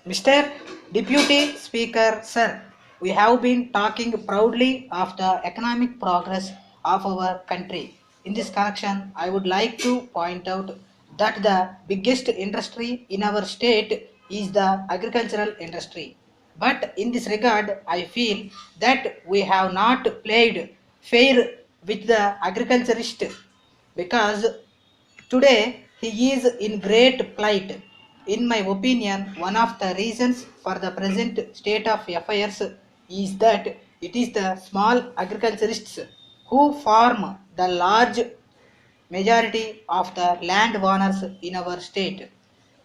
Mr. Deputy Speaker, sir, we have been talking proudly of the economic progress of our country. In this connection, I would like to point out that the biggest industry in our state is the agricultural industry. But in this regard, I feel that we have not played fair with the agriculturist because today he is in great plight. In my opinion, one of the reasons for the present state of affairs is that it is the small agriculturists who form the large majority of the land owners in our state.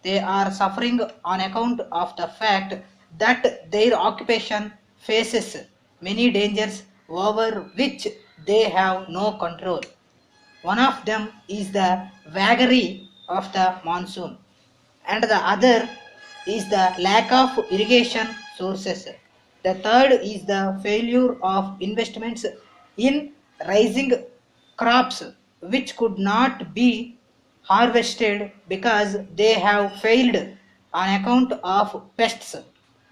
They are suffering on account of the fact that their occupation faces many dangers over which they have no control. One of them is the vagary of the monsoon, and the other is the lack of irrigation sources. The third is the failure of investments in rising crops which could not be harvested because they have failed on account of pests.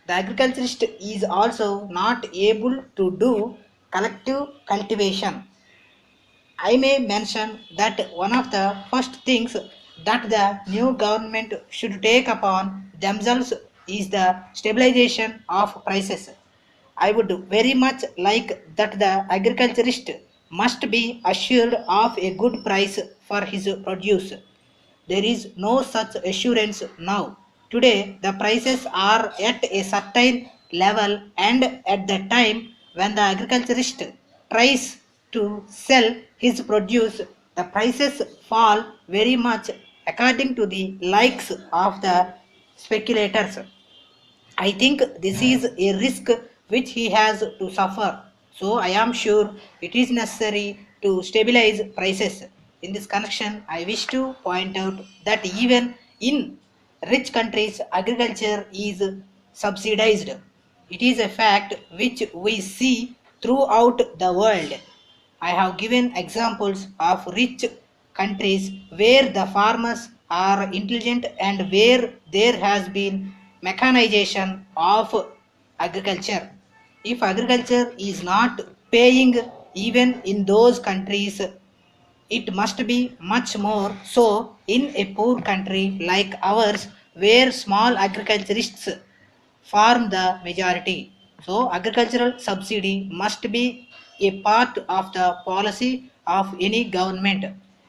The agriculturist is also not able to do collective cultivation. I may mention that one of the first things that the new government should take upon themselves is the stabilization of prices. I would very much like that the agriculturist must be assured of a good price for his produce. There is no such assurance now. Today, the prices are at a certain level, and at the time when the agriculturist tries to sell his produce, the prices fall very much according to the likes of the speculators. I think this is a risk which he has to suffer. So I am sure it is necessary to stabilize prices. In this connection, I wish to point out that even in rich countries, agriculture is subsidized. It is a fact which we see throughout the world. I have given examples of rich countries where the farmers are intelligent and where there has been mechanization of agriculture. If agriculture is not paying even in those countries, it must be much more so in a poor country like ours where small agriculturists form the majority. So, agricultural subsidy must be a part of the policy of any government.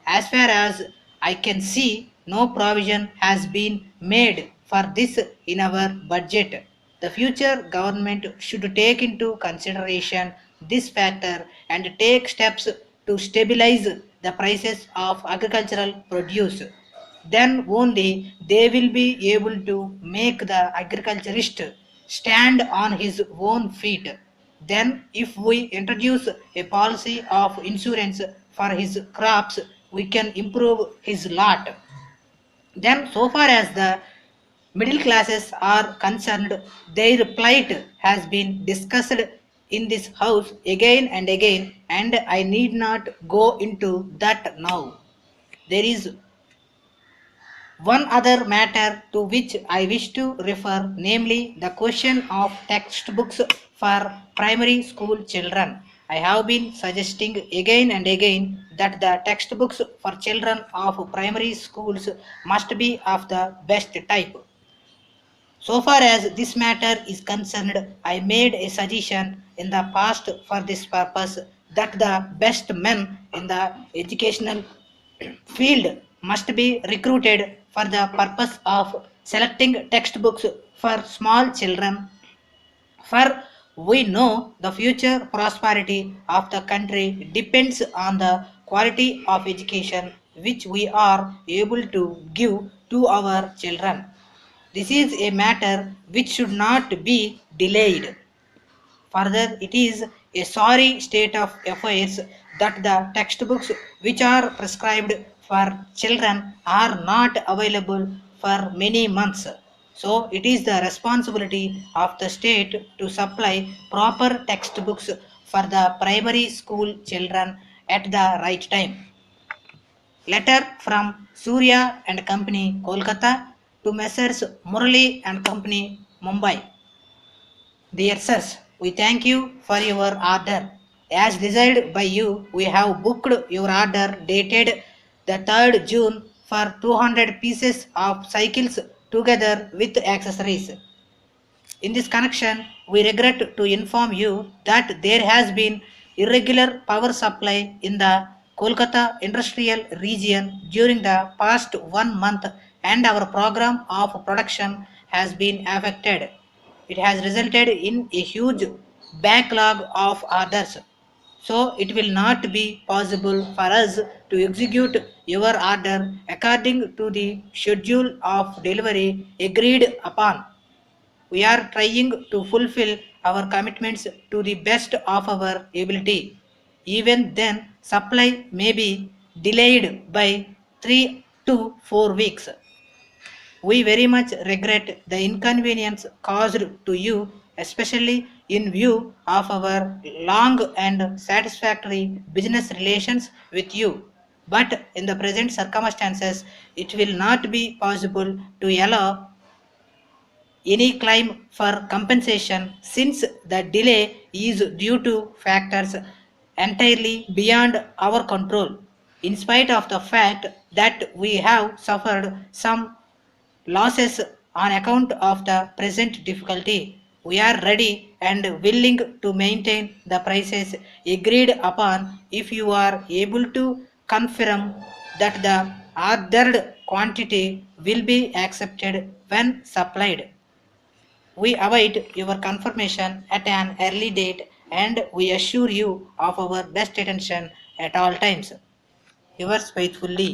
As far as I can see, no provision has been made for this in our budget. The future government should take into consideration this factor and take steps to stabilize the prices of agricultural produce. Then only they will be able to make the agriculturist stand on his own feet. Then, if we introduce a policy of insurance for his crops, we can improve his lot. Then, so far as the middle classes are concerned, their plight has been discussed in this house again and again, and I need not go into that now. There is one other matter to which I wish to refer, namely the question of textbooks for primary school children. I have been suggesting again and again that the textbooks for children of primary schools must be of the best type. So far as this matter is concerned, I made a suggestion in the past for this purpose that the best men in the educational field must be recruited for the purpose of selecting textbooks for small children, for we know the future prosperity of the country depends on the quality of education which we are able to give to our children. This is a matter which should not be delayed. Further, it is a sorry state of affairs that the textbooks which are prescribed for children are not available for many months. So, it is the responsibility of the state to supply proper textbooks for the primary school children at the right time. Letter from Surya and Company, Kolkata, to Messrs. Murali and Company, Mumbai. Dear sirs, we thank you for your order. As desired by you, we have booked your order dated the 3rd June for 200 pieces of cycles together with accessories. In this connection, we regret to inform you that there has been irregular power supply in the Kolkata industrial region during the past 1 month and our program of production has been affected. It has resulted in a huge backlog of orders. So it will not be possible for us to execute your order according to the schedule of delivery agreed upon. We are trying to fulfill our commitments to the best of our ability. Even then, supply may be delayed by 3 to 4 weeks. We very much regret the inconvenience caused to you, especially in view of our long and satisfactory business relations with you. But in the present circumstances, it will not be possible to allow any claim for compensation since the delay is due to factors entirely beyond our control. In spite of the fact that we have suffered some losses on account of the present difficulty, we are ready and willing to maintain the prices agreed upon if you are able to confirm that the ordered quantity will be accepted when supplied. We await your confirmation at an early date and we assure you of our best attention at all times. Yours faithfully.